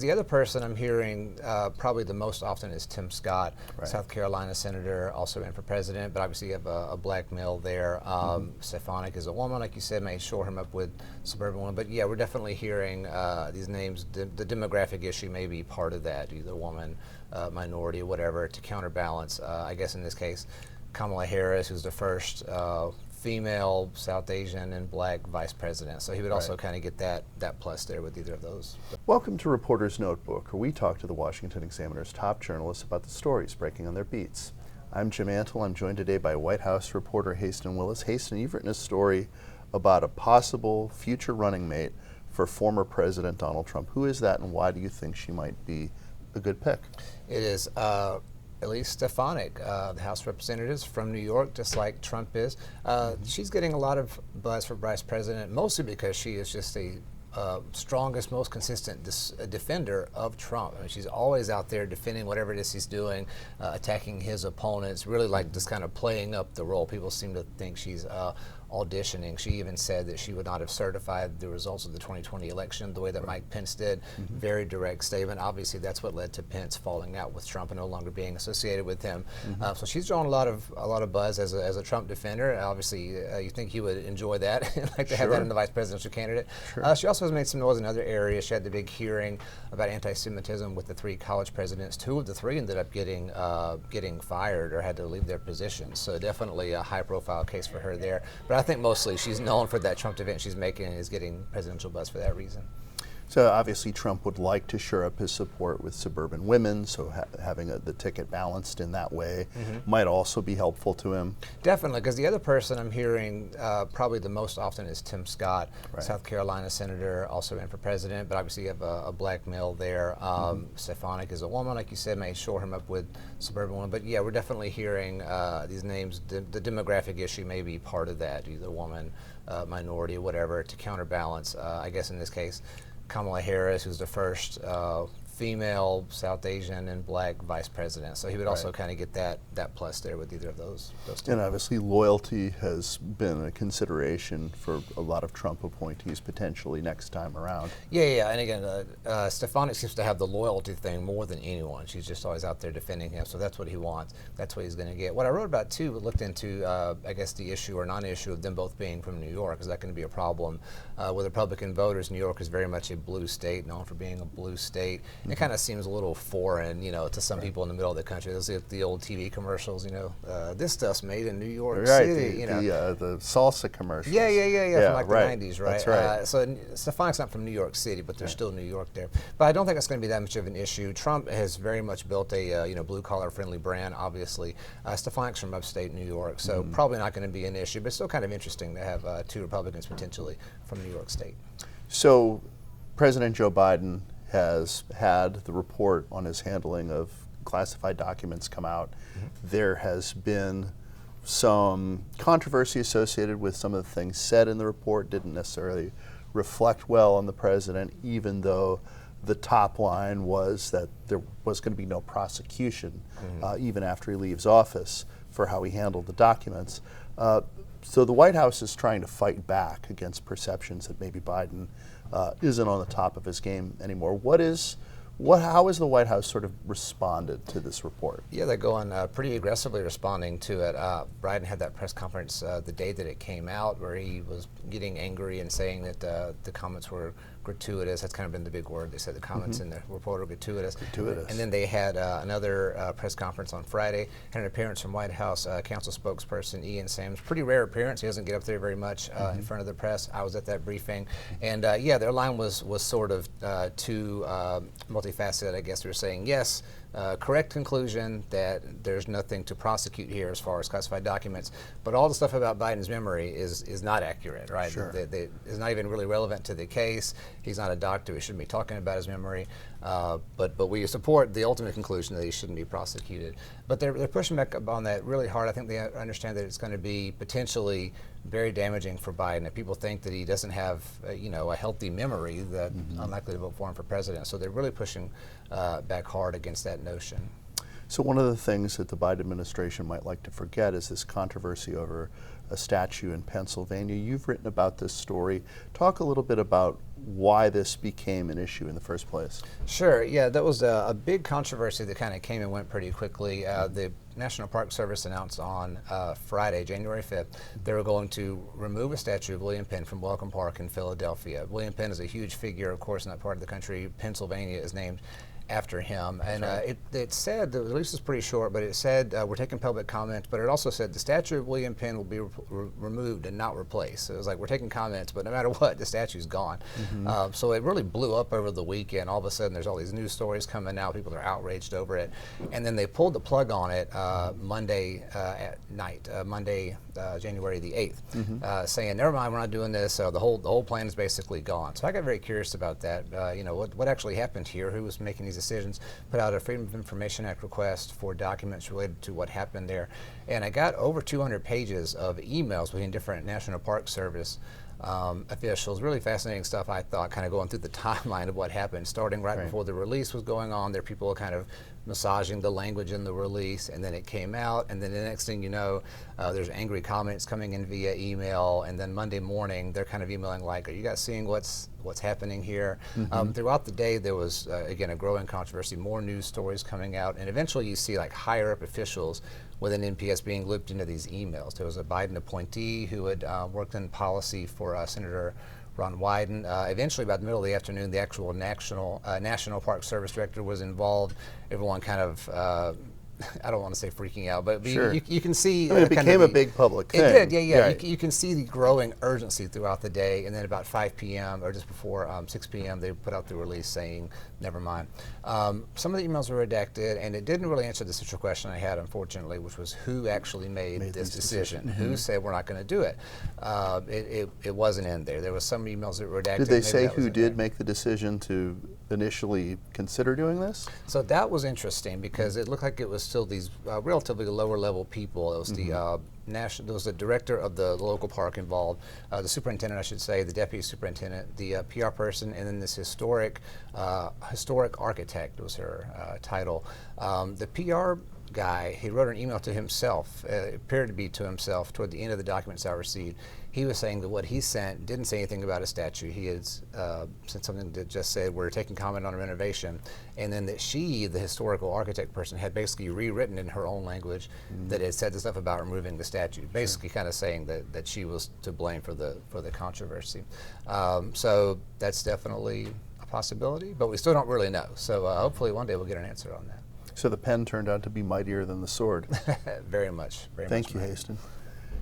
the other person I'm hearing probably the most often is Tim Scott, Right. South Carolina senator, also ran for president, but obviously you have a black male there. Stefanik is a woman, like you said, may shore him up with suburban woman. But yeah, we're definitely hearing these names. The demographic issue may be part of that, either woman, minority, whatever, to counterbalance, I guess in this case, Kamala Harris, who's the first female South Asian and black vice president. So he would also kind of get that plus there with either of those. Welcome to Reporter's Notebook, where we talk to the Washington Examiner's top journalists about the stories breaking on their beats. I'm Jim Antle. I'm joined today by White House reporter Haisten Willis. Haisten, you've written a story about a possible future running mate for former President Donald Trump. Who is that, and why do you think she might be a good pick? It is Elise Stefanik, the House of Representatives from New York, just like Trump is. She's getting a lot of buzz for vice president, mostly because she is just the strongest, most consistent defender of Trump. I mean, she's always out there defending whatever it is he's doing, attacking his opponents, really like just kind of playing up the role. People seem to think she's auditioning. She even said that she would not have certified the results of the 2020 election the way that Mike Pence did. Very direct statement. Obviously, that's what led to Pence falling out with Trump and no longer being associated with him. So she's drawn a lot of buzz as a Trump defender. Obviously, you think you would enjoy that, like to have that in the vice presidential candidate. She also has made some noise in other areas. She had the big hearing about anti-Semitism with the 3 college presidents. 2 of the 3 ended up getting fired or had to leave their positions. So definitely a high-profile case for her there. But I think mostly she's known for that Trump event she's making and is getting presidential buzz for that reason. So obviously Trump would like to shore up his support with suburban women, so having the ticket balanced in that way might also be helpful to him. Definitely, because the other person I'm hearing probably the most often is Tim Scott, South Carolina senator, also ran for president, but obviously you have a black male there. Stefanik is a woman, like you said, may shore him up with suburban woman. But yeah, we're definitely hearing these names. The demographic issue may be part of that, either woman, minority, whatever, to counterbalance, I guess in this case, Kamala Harris, who's the first female South Asian and black vice president. So he would also kind of get that plus there with either of those 2. And obviously loyalty has been a consideration for a lot of Trump appointees potentially next time around. Yeah. And again, Stefanik seems to have the loyalty thing more than anyone. She's just always out there defending him. So that's what he wants. That's what he's going to get. What I wrote about too, looked into, I guess, the issue or non-issue of them both being from New York. Is that going to be a problem with Republican voters? New York is very much a blue state, known for being a blue state. It kind of seems a little foreign, to some people in the middle of the country. Those are the old TV commercials, this stuff's made in New York City. The salsa commercials. Yeah, from like the 90s, right? That's right. So Stefanik's not from New York City, but there's still New York there. But I don't think it's going to be that much of an issue. Trump has very much built a blue-collar friendly brand, obviously. Stefanik's from upstate New York, so probably not going to be an issue, but still kind of interesting to have 2 Republicans potentially from New York State. So President Joe Biden has had the report on his handling of classified documents come out. There has been some controversy associated with some of the things said in the report, didn't necessarily reflect well on the president, even though the top line was that there was going to be no prosecution even after he leaves office for how he handled the documents. So the White House is trying to fight back against perceptions that maybe Biden isn't on the top of his game anymore. How has the White House sort of responded to this report? Yeah, they're going pretty aggressively responding to it. Biden had that press conference the day that it came out where he was getting angry and saying that the comments were gratuitous. That's kind of been the big word. They said the comments in the report were gratuitous. And then they had another press conference on Friday, had an appearance from White House counsel spokesperson Ian Sams. Pretty rare appearance. He doesn't get up there very much in front of the press. I was at that briefing. And their line was sort of too multifaceted, I guess. They were saying, yes, correct conclusion that there's nothing to prosecute here as far as classified documents, but all the stuff about Biden's memory is not accurate, right? Sure. It's not even really relevant to the case. He's not a doctor. He shouldn't be talking about his memory. But we support the ultimate conclusion that he shouldn't be prosecuted. But they're pushing back on that really hard. I think they understand that it's going to be potentially very damaging for Biden. If people think that he doesn't have a healthy memory, that unlikely to vote for him for president. So they're really pushing back hard against that notion. So one of the things that the Biden administration might like to forget is this controversy over a statue in Pennsylvania. You've written about this story. Talk a little bit about why this became an issue in the first place. Sure. Yeah, that was a big controversy that kind of came and went pretty quickly. The National Park Service announced on Friday, January 5th, they were going to remove a statue of William Penn from Welcome Park in Philadelphia. William Penn is a huge figure, of course, in that part of the country. Pennsylvania is named after him. And it said, the release was pretty short, but it said we're taking public comments, but it also said the statue of William Penn will be removed and not replaced. So it was like, we're taking comments, but no matter what, the statue's gone. So it really blew up over the weekend. All of a sudden, there's all these news stories coming out. People are outraged over it. And then they pulled the plug on it Monday at night, Monday, January the 8th, saying, never mind, we're not doing this. So the whole plan is basically gone. So I got very curious about that. You know, what actually happened here? Who was making these decisions? Put out a Freedom of Information Act request for documents related to what happened there. And I got over 200 pages of emails between different National Park Service officials. Really fascinating stuff, I thought, kind of going through the timeline of what happened, starting right before the release was going on. There are people kind of massaging the language in the release, and then it came out, and then the next thing you know, there's angry comments coming in via email, and then Monday morning, they're kind of emailing like, are you guys seeing what's happening here? Throughout the day, there was, again, a growing controversy, more news stories coming out, and eventually you see like higher up officials within NPS being looped into these emails. There was a Biden appointee who had worked in policy for Senator Ron Wyden. Eventually, by the middle of the afternoon, the actual National Park Service Director was involved. Everyone kind of, I don't want to say freaking out, but you can see. I mean, it became a big public thing. It did, yeah. You can see the growing urgency throughout the day, and then about 5 p.m. or just before 6 p.m., they put out the release saying, never mind. Some of the emails were redacted, and it didn't really answer the central question I had, unfortunately, which was who actually made this decision? Who said we're not going to do it? It wasn't in there. There was some emails that were redacted. Did they say who did make the decision to initially consider doing this? So that was interesting because it looked like it was still these relatively lower level people. It was there was the director of the local park involved, the superintendent, I should say, the deputy superintendent, the PR person, and then this historic architect was her title. The PR guy, he wrote an email to himself, it appeared to be to himself, toward the end of the documents I received. He was saying that what he sent didn't say anything about a statue. He had sent something that just said, we're taking comment on a renovation, and then that she, the historical architect person, had basically rewritten in her own language that it said the stuff about removing the statue, basically kind of saying that she was to blame for the controversy. So that's definitely a possibility, but we still don't really know. So hopefully one day we'll get an answer on that. So the pen turned out to be mightier than the sword. Very much. Thank you, Haisten.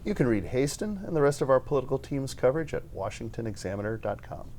You can read Haisten and the rest of our political team's coverage at washingtonexaminer.com.